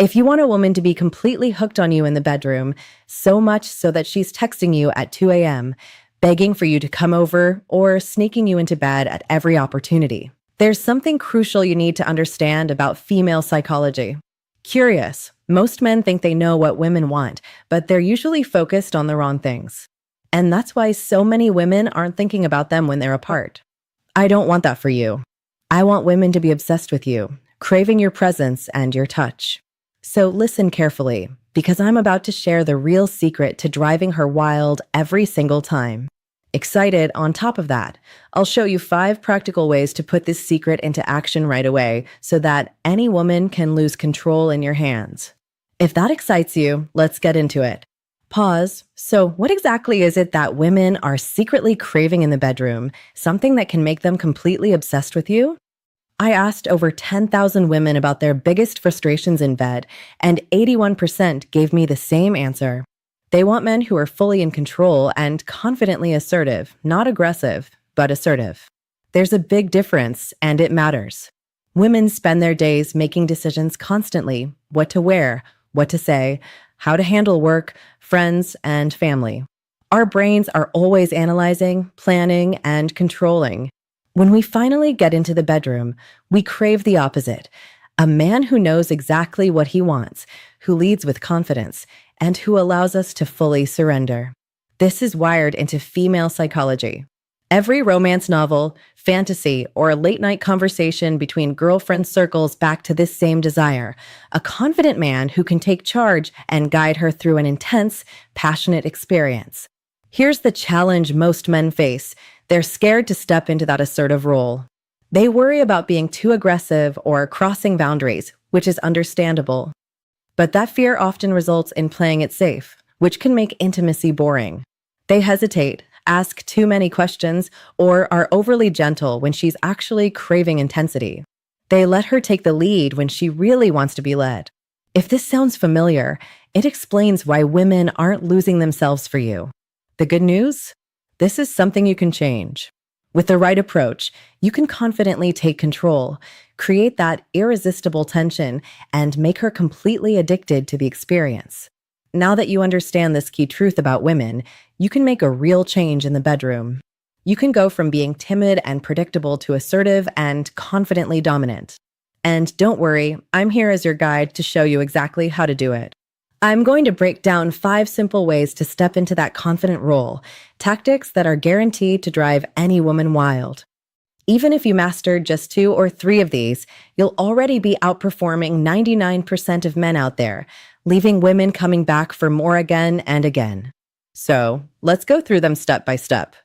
If you want a woman to be completely hooked on you in the bedroom, so much so that she's texting you at 2 a.m., begging for you to come over, or sneaking you into bed at every opportunity, there's something crucial you need to understand about female psychology. Curious, most men think they know what women want, but they're usually focused on the wrong things. And that's why so many women aren't thinking about them when they're apart. I don't want that for you. I want women to be obsessed with you, craving your presence and your touch. So listen carefully, because I'm about to share the real secret to driving her wild every single time. Excited on top of that, I'll show you 5 practical ways to put this secret into action right away so that any woman can lose control in your hands. If that excites you, let's get into it. Pause. So, what exactly is it that women are secretly craving in the bedroom? Something that can make them completely obsessed with you? I asked over 10,000 women about their biggest frustrations in bed, and 81% gave me the same answer. They want men who are fully in control and confidently assertive, not aggressive, but assertive. There's a big difference, and it matters. Women spend their days making decisions constantly: what to wear, what to say, how to handle work, friends, and family. Our brains are always analyzing, planning, and controlling. When we finally get into the bedroom, we crave the opposite: a man who knows exactly what he wants, who leads with confidence, and who allows us to fully surrender. This is wired into female psychology. Every romance novel, fantasy, or late-night conversation between girlfriend circles back to this same desire: a confident man who can take charge and guide her through an intense, passionate experience. Here's the challenge most men face: they're scared to step into that assertive role. They worry about being too aggressive or crossing boundaries, which is understandable. But that fear often results in playing it safe, which can make intimacy boring. They hesitate, ask too many questions, or are overly gentle when she's actually craving intensity. They let her take the lead when she really wants to be led. If this sounds familiar, it explains why women aren't losing themselves for you. The good news? This is something you can change. With the right approach, you can confidently take control, create that irresistible tension, and make her completely addicted to the experience. Now that you understand this key truth about women, you can make a real change in the bedroom. You can go from being timid and predictable to assertive and confidently dominant. And don't worry, I'm here as your guide to show you exactly how to do it. I'm going to break down 5 simple ways to step into that confident role, tactics that are guaranteed to drive any woman wild. Even if you mastered just 2 or 3 of these, you'll already be outperforming 99% of men out there, leaving women coming back for more again and again. So, let's go through them step by step.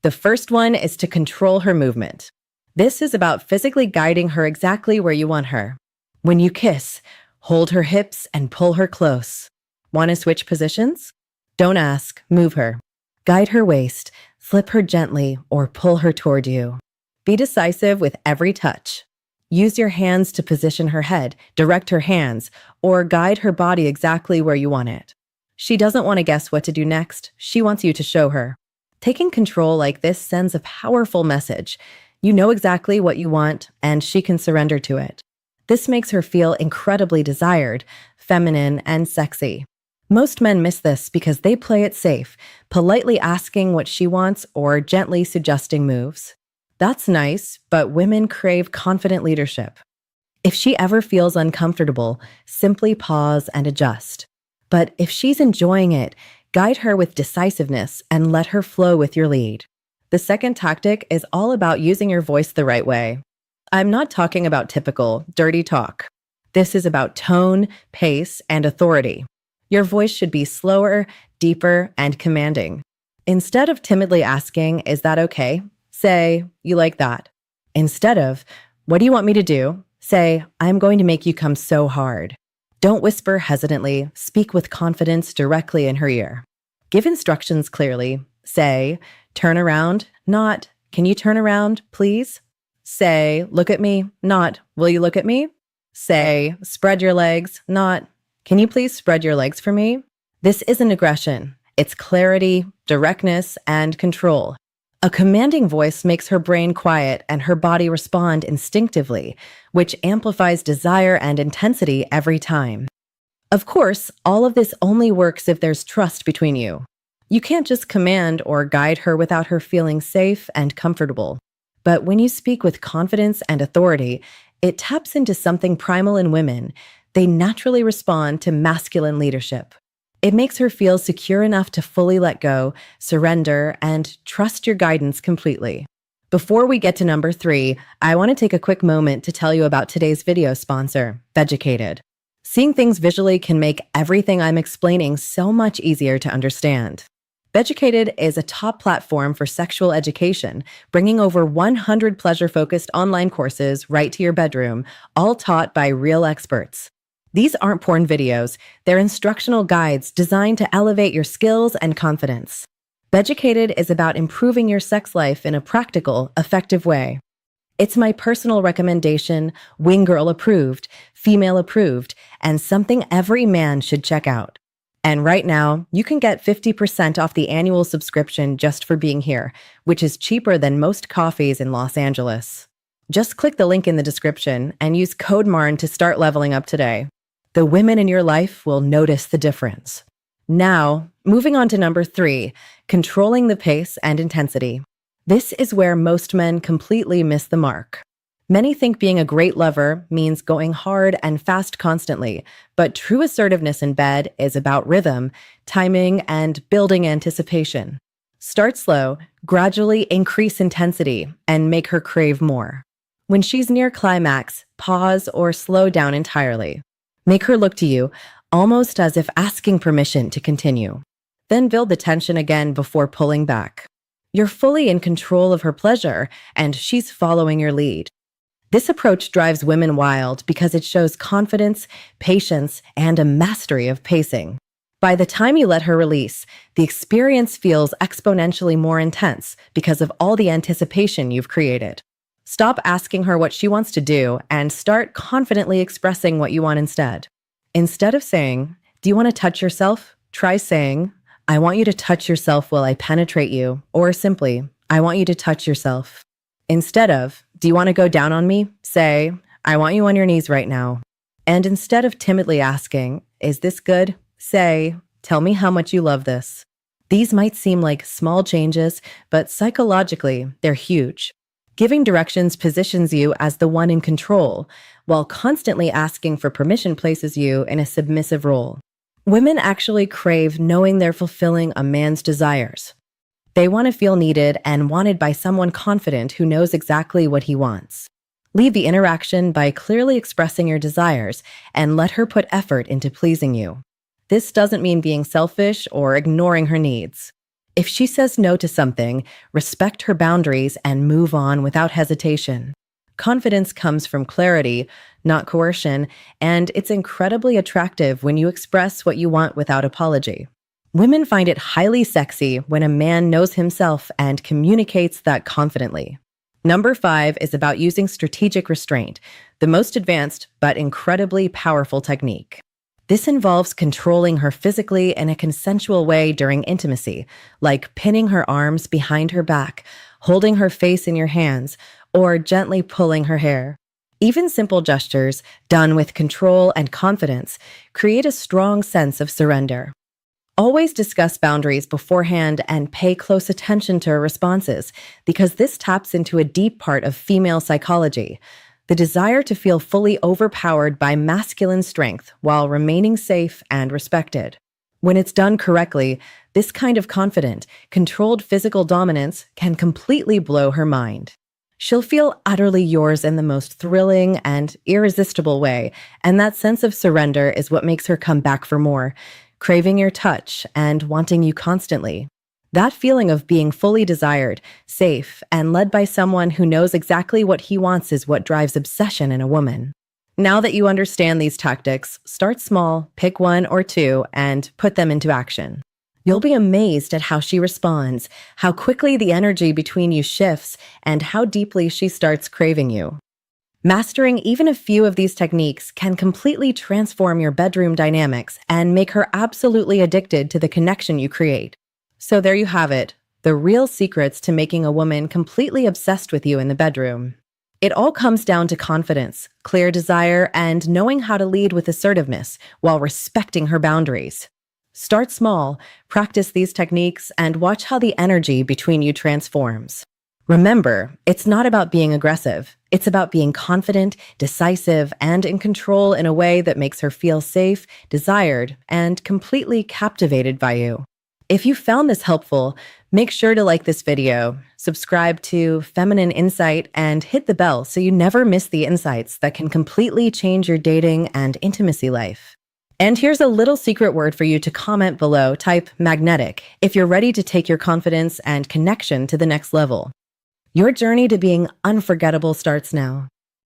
The first one is to control her movement. This is about physically guiding her exactly where you want her. When you kiss, hold her hips and pull her close. Want to switch positions? Don't ask, move her. Guide her waist, flip her gently, or pull her toward you. Be decisive with every touch. Use your hands to position her head, direct her hands, or guide her body exactly where you want it. She doesn't want to guess what to do next. She wants you to show her. Taking control like this sends a powerful message. You know exactly what you want, and she can surrender to it. This makes her feel incredibly desired, feminine, and sexy. Most men miss this because they play it safe, politely asking what she wants or gently suggesting moves. That's nice, but women crave confident leadership. If she ever feels uncomfortable, simply pause and adjust. But if she's enjoying it, guide her with decisiveness and let her flow with your lead. The second tactic is all about using your voice the right way. I'm not talking about typical, dirty talk. This is about tone, pace, and authority. Your voice should be slower, deeper, and commanding. Instead of timidly asking, "Is that okay?" say, "You like that." Instead of, "What do you want me to do?" say, "I'm going to make you come so hard." Don't whisper hesitantly, speak with confidence directly in her ear. Give instructions clearly. Say, "Turn around," not, "Can you turn around, please?" Say, "Look at me," not, "Will you look at me?" Say, "Spread your legs," not, "Can you please spread your legs for me?" This isn't aggression. It's clarity, directness, and control. A commanding voice makes her brain quiet and her body respond instinctively, which amplifies desire and intensity every time. Of course, all of this only works if there's trust between you. You can't just command or guide her without her feeling safe and comfortable. But when you speak with confidence and authority, it taps into something primal in women. They naturally respond to masculine leadership. It makes her feel secure enough to fully let go, surrender, and trust your guidance completely. Before we get to number 3, I want to take a quick moment to tell you about today's video sponsor, Vegucated. Seeing things visually can make everything I'm explaining so much easier to understand. Vegucated is a top platform for sexual education, bringing over 100 pleasure-focused online courses right to your bedroom, all taught by real experts. These aren't porn videos, they're instructional guides designed to elevate your skills and confidence. Vegucated is about improving your sex life in a practical, effective way. It's my personal recommendation, wing girl approved, female approved, and something every man should check out. And right now, you can get 50% off the annual subscription just for being here, which is cheaper than most coffees in Los Angeles. Just click the link in the description and use code MARN to start leveling up today. The women in your life will notice the difference. Now, moving on to number 3, controlling the pace and intensity. This is where most men completely miss the mark. Many think being a great lover means going hard and fast constantly, but true assertiveness in bed is about rhythm, timing, and building anticipation. Start slow, gradually increase intensity, and make her crave more. When she's near climax, pause or slow down entirely. Make her look to you, almost as if asking permission to continue. Then build the tension again before pulling back. You're fully in control of her pleasure, and she's following your lead. This approach drives women wild because it shows confidence, patience, and a mastery of pacing. By the time you let her release, the experience feels exponentially more intense because of all the anticipation you've created. Stop asking her what she wants to do and start confidently expressing what you want instead. Instead of saying, "Do you want to touch yourself?" Try saying, "I want you to touch yourself while I penetrate you," or simply, "I want you to touch yourself." Instead of, "Do you want to go down on me?" Say, "I want you on your knees right now." And instead of timidly asking, "Is this good?" Say, "Tell me how much you love this." These might seem like small changes, but psychologically, they're huge. Giving directions positions you as the one in control, while constantly asking for permission places you in a submissive role. Women actually crave knowing they're fulfilling a man's desires. They want to feel needed and wanted by someone confident who knows exactly what he wants. Lead the interaction by clearly expressing your desires and let her put effort into pleasing you. This doesn't mean being selfish or ignoring her needs. If she says no to something, respect her boundaries and move on without hesitation. Confidence comes from clarity, not coercion, and it's incredibly attractive when you express what you want without apology. Women find it highly sexy when a man knows himself and communicates that confidently. Number 5 is about using strategic restraint, the most advanced but incredibly powerful technique. This involves controlling her physically in a consensual way during intimacy, like pinning her arms behind her back, holding her face in your hands, or gently pulling her hair. Even simple gestures, done with control and confidence, create a strong sense of surrender. Always discuss boundaries beforehand and pay close attention to her responses, because this taps into a deep part of female psychology, the desire to feel fully overpowered by masculine strength while remaining safe and respected. When it's done correctly, this kind of confident, controlled physical dominance can completely blow her mind. She'll feel utterly yours in the most thrilling and irresistible way, and that sense of surrender is what makes her come back for more, craving your touch and wanting you constantly. That feeling of being fully desired, safe, and led by someone who knows exactly what he wants is what drives obsession in a woman. Now that you understand these tactics, start small, pick 1 or 2, and put them into action. You'll be amazed at how she responds, how quickly the energy between you shifts, and how deeply she starts craving you. Mastering even a few of these techniques can completely transform your bedroom dynamics and make her absolutely addicted to the connection you create. So there you have it, the real secrets to making a woman completely obsessed with you in the bedroom. It all comes down to confidence, clear desire, and knowing how to lead with assertiveness while respecting her boundaries. Start small, practice these techniques, and watch how the energy between you transforms. Remember, it's not about being aggressive. It's about being confident, decisive, and in control in a way that makes her feel safe, desired, and completely captivated by you. If you found this helpful, make sure to like this video, subscribe to Feminine Insight, and hit the bell so you never miss the insights that can completely change your dating and intimacy life. And here's a little secret word for you to comment below. Type magnetic if you're ready to take your confidence and connection to the next level. Your journey to being unforgettable starts now.